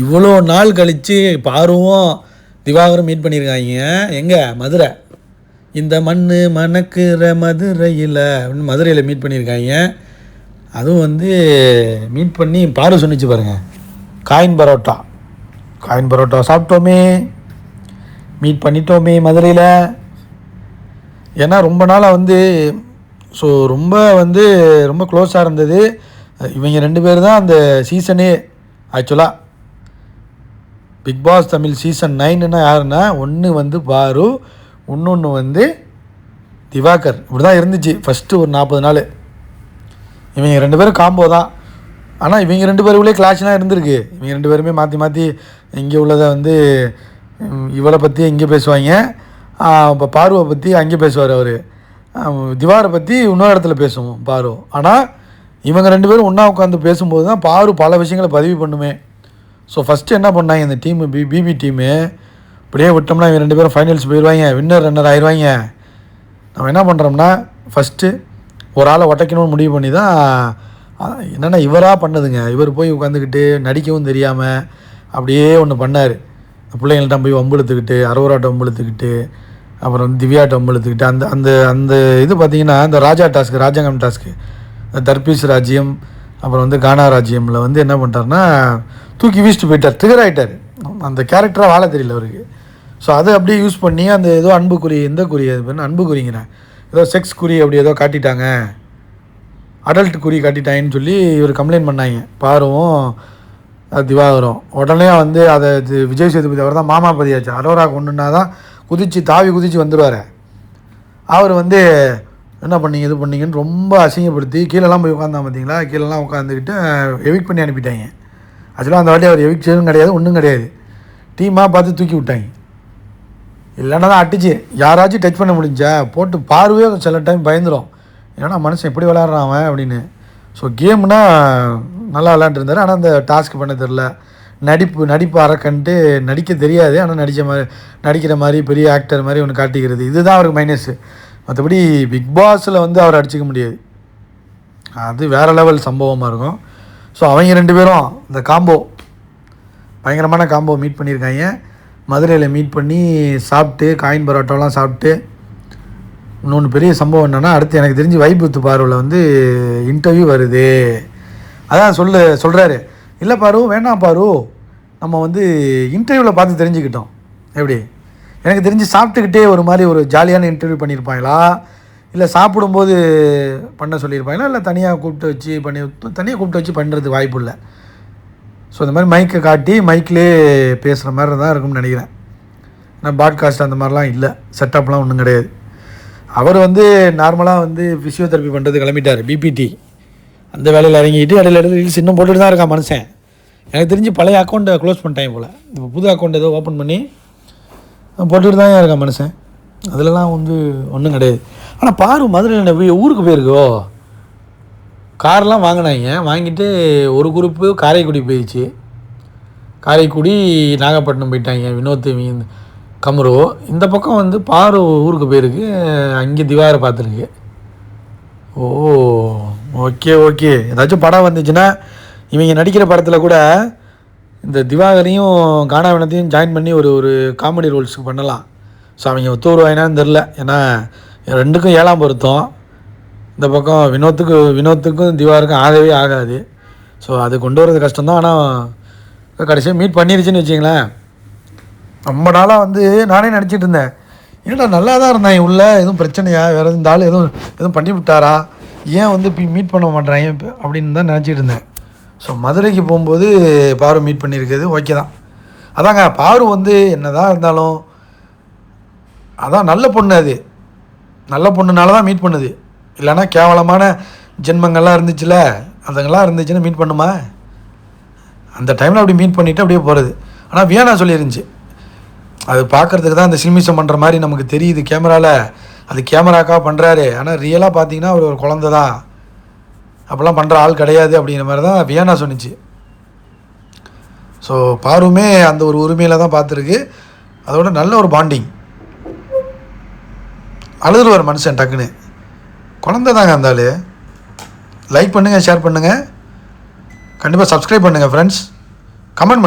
இவ்வளோ நாள் கழித்து பாருவும் திவாகரும் மீட் பண்ணியிருக்காங்க. எங்கே? மதுரை. இந்த மண் மணக்கிற மதுரையில் அப்படின்னு மதுரையில் மீட் பண்ணியிருக்காங்க. அதுவும் வந்து மீட் பண்ணி பாரு சொன்னிச்சு பாருங்கள், காயின் பரோட்டா சாப்பிட்டோமே, மீட் பண்ணிட்டோமே மதுரையில். ஏன்னா ரொம்ப நாளாக வந்து ஸோ ரொம்ப க்ளோஸாக இருந்தது இவங்க 2 பேர் தான் அந்த சீசனே. ஆக்சுவலாக பிக் பாஸ் தமிழ் சீசன் 9ன்னா யாருன்னா, ஒன்று வந்து பாரு, இன்னொன்று வந்து திவாகர். இப்படி தான் இருந்துச்சு ஃபஸ்ட்டு ஒரு 40 நாள். இவங்க 2 பேரும் காம்போ தான். ஆனால் இவங்க 2 பேருக்குள்ளே கிளாஷ்லாம் இருந்திருக்கு. இவங்க 2 பேருமே மாற்றி இங்கே உள்ளதை வந்து இவளை பற்றி இங்கே பேசுவாங்க, இப்போ பாருவை பற்றி அங்கே பேசுவார் அவர், திவாரை பற்றி இன்னொரு இடத்துல பேசுவோம் பாரு. ஆனால் இவங்க 2 பேரும் ஒன்றா உட்காந்து பேசும்போது தான் பாரு பல விஷயங்களை பதிவு பண்ணுமே. ஸோ ஃபஸ்ட்டு என்ன பண்ணாங்க இந்த டீமு, பிபி டீமு, இப்படியே விட்டோம்னா இவங்க 2 பேரும் ஃபைனல்ஸ் போயிடுவாங்க, வின்னர் ரன்னர் ஆயிடுவாங்க. நம்ம என்ன பண்ணுறோம்னா ஃபஸ்ட்டு ஒரு ஆளை உடைக்கணும்னு முடிவு பண்ணி தான் என்னென்னா இவராக பண்ணதுங்க. இவர் போய் உட்காந்துக்கிட்டு நடிக்கவும் தெரியாமல் அப்படியே ஒன்று பண்ணார். பிள்ளைங்கள்ட்ட போய் வம்புழுத்துக்கிட்டு, அரோராட்ட வம்புழுத்துக்கிட்டு, அப்புறம் வந்து திவ்யாட்ட வம்புழுத்துக்கிட்டு, அந்த அந்த அந்த இது பார்த்திங்கன்னா இந்த ராஜாங்கம் டாஸ்க்கு, தர்பீஸ் ராஜ்யம், அப்புறம் வந்து கானா ராஜ்யமில் வந்து என்ன பண்ணிட்டார்னா தூக்கி வீசிட்டு போயிட்டார், ட்ரிகர் ஆகிட்டார். அந்த கேரக்டராக வாழ தெரியல அவருக்கு. ஸோ அதை அப்படியே யூஸ் பண்ணி அந்த ஏதோ அன்புக்குறி, எந்த குறி அது பேர் அன்புக்குறிங்கிறேன், ஏதோ செக்ஸ் குறி அப்படி ஏதோ காட்டிட்டாங்க, அடல்ட் குறி காட்டிட்டாங்கன்னு சொல்லி இவர் கம்ப்ளைண்ட் பண்ணாங்க பாருவும் திவாகரும். உடனே வந்து அதை விஜய் சேதுபதி அவர் தான் மாமா பதியாச்சு, அரோரா கொண்டுன்னா தான் குதிச்சு வந்துடுவார். அவர் வந்து என்ன பண்ணீங்க இது பண்ணீங்கன்னு ரொம்ப அசிங்கப்படுத்தி கீழெல்லாம் போய் உட்காந்தான் பார்த்தீங்களா, கீழெல்லாம் உட்காந்துக்கிட்டு எவிக் பண்ணி அனுப்பிட்டாங்க. ஆக்சுவலாக அந்த வாட்டி அவர் எவிக் செய்யவும் கிடையாது, ஒன்றும் கிடையாது, டீமாக பார்த்து தூக்கி விட்டாங்க. இல்லைன்னா தான் அடிச்சு யாராச்சும் டச் பண்ண முடிஞ்சா போட்டு பார்வையே சில டைம் பயந்துடும், ஏன்னா மனுஷன் எப்படி விளாட்றான் அவன் அப்படின்னு. ஸோ கேம்னா நல்லா விளாண்டுருந்தார். ஆனால் அந்த டாஸ்க் பண்ண தெரில, நடிப்பு அறக்கன்ட்டு நடிக்க தெரியாது, ஆனால் நடிக்கிற மாதிரி பெரிய ஆக்டர் மாதிரி ஒன்று காட்டிக்கிறது, இதுதான் அவருக்கு மைனஸு. மற்றபடி பிக் பாஸில் வந்து அவர் அடிச்சிக்க முடியாது, அது வேறு லெவல் சம்பவமாக இருக்கும். ஸோ அவங்க 2 பேரும் இந்த காம்போ பயங்கரமான காம்போ மீட் பண்ணியிருக்காங்க. மதுரையில் மீட் பண்ணி சாப்பிட்டு காயின் பரோட்டாலாம் சாப்பிட்டு. இன்னொன்று பெரிய சம்பவம் என்னென்னா, அடுத்து எனக்கு தெரிஞ்சு வைபுத்து பார்வையில் வந்து இன்டர்வியூ வருது. அதான் சொல்கிறாரு, இல்லை பாரு வேணாம் பாரு, நம்ம வந்து இன்டர்வியூவில் பார்த்து தெரிஞ்சுக்கிட்டோம். எப்படி எனக்கு தெரிஞ்சு சாப்பிட்டுக்கிட்டே ஒரு மாதிரி ஒரு ஜாலியான இன்டர்வியூ பண்ணியிருப்பாங்களா, இல்லை சாப்பிடும்போது பண்ண சொல்லியிருப்பாங்களா, இல்லை தனியாக கூப்பிட்டு வச்சு பண்ணுறதுக்கு வாய்ப்பு இல்லை. ஸோ இந்த மாதிரி மைக்கை காட்டி மைக்கிலே பேசுகிற மாதிரி தான் இருக்கும்னு நினைக்கிறேன். ஏன்னா பாட்காஸ்ட் அந்த மாதிரிலாம் இல்லை, செட்டப்லாம் ஒன்றும் கிடையாது. அவர் வந்து நார்மலாக வந்து ஃபிசியோதெரப்பி பண்ணுறது கிளம்பிட்டார், பிபிடி அந்த வேலையில் இறங்கிட்டு இடையில ரீல்ஸ் இன்னும் போட்டுட்டு தான் இருக்கான் மனுஷன். எனக்கு தெரிஞ்சு பழைய அக்கௌண்ட்டை க்ளோஸ் பண்ணிட்டாங்க போல், இப்போ புது அக்கௌண்ட் ஏதோ ஓப்பன் பண்ணி போட்டுட்டு தான் இருக்கான் மனுஷன். அதிலலாம் வந்து ஒன்றும் கிடையாது. ஆனால் பாரு மதுரையில் ஊருக்கு போயிருக்கோ, கார்லாம் வாங்கினாங்க, வாங்கிட்டு ஒரு குரூப்பு காரைக்குடி போயிடுச்சு, காரைக்குடி நாகப்பட்டினம் போயிட்டாங்க வினோத் கமரு. இந்த பக்கம் வந்து பாரு ஊருக்கு போயிருக்கு, அங்கே திவாரை பார்த்துருக்கு. ஓ ஓகே ஏதாச்சும் படம் வந்துச்சுன்னா இவங்க நடிக்கிற படத்தில் கூட இந்த திவாகரையும் கானாவினத்தையும் ஜாயின் பண்ணி ஒரு காமெடி ரோல்ஸுக்கு பண்ணலாம். ஸோ அவங்க ஒத்து வருவாங்கன்னு தெரில, ஏன்னா 2க்கும் 7ஆம் பொருத்தம். இந்த பக்கம் வினோத்துக்கும் திவாருக்கும் ஆகவே ஆகாது. ஸோ அது கொண்டு வரது கஷ்டம்தான். ஆனால் கடைசியாக மீட் பண்ணிருச்சுன்னு வச்சிங்களேன். ரொம்ப நாளாக வந்து நானே நினச்சிட்டு இருந்தேன், ஏன்னா நல்லா தான் இருந்தேன் உள்ளே, எதுவும் பிரச்சனையா, வேறு இந்த ஆள் எதுவும் பண்ணி விட்டாரா, ஏன் வந்து மீட் பண்ண மாட்டேறாங்க அப்படின்னு தான் நினச்சிட்டு இருந்தேன். ஸோ மதுரைக்கு போகும்போது பாரு மீட் பண்ணியிருக்கிறது ஓகே தான். அதாங்க பாரு வந்து என்ன தான் இருந்தாலும் அதான் நல்ல பொண்ணு, அது நல்ல பொண்ணுனால தான் மீட் பண்ணுது. இல்லைன்னா கேவலமான ஜென்மங்கள்லாம் இருந்துச்சுல, அதுங்கெல்லாம் இருந்துச்சுன்னா மீட் பண்ணுமா? அந்த டைமில் அப்படி மீட் பண்ணிவிட்டு அப்படியே போகிறது. ஆனால் வியானா சொல்லியிருந்துச்சு, அது பார்க்குறதுக்கு தான் அந்த சில்மிஷம் பண்ணுற மாதிரி நமக்கு தெரியுது கேமராவில், அது கேமராக்காக பண்ணுறாரு, ஆனால் ரியலாக பார்த்தீங்கன்னா அவர் ஒரு குழந்தை தான், அப்போல்லாம் பண்ணுற ஆள் கிடையாது அப்படிங்கிற மாதிரி தான் வியானா சொன்னிச்சு. ஸோ பாருமே அந்த ஒரு உரிமையில் தான் பார்த்துருக்கு. அதோட நல்ல ஒரு பாண்டிங். அழுதுருவார் மனுஷன் டக்குன்னு, குழந்தை தாங்க அந்த ஆள். லைக் பண்ணுங்கள், ஷேர் பண்ணுங்கள், கண்டிப்பாக சப்ஸ்கிரைப் பண்ணுங்கள் ஃப்ரெண்ட்ஸ், கமெண்ட்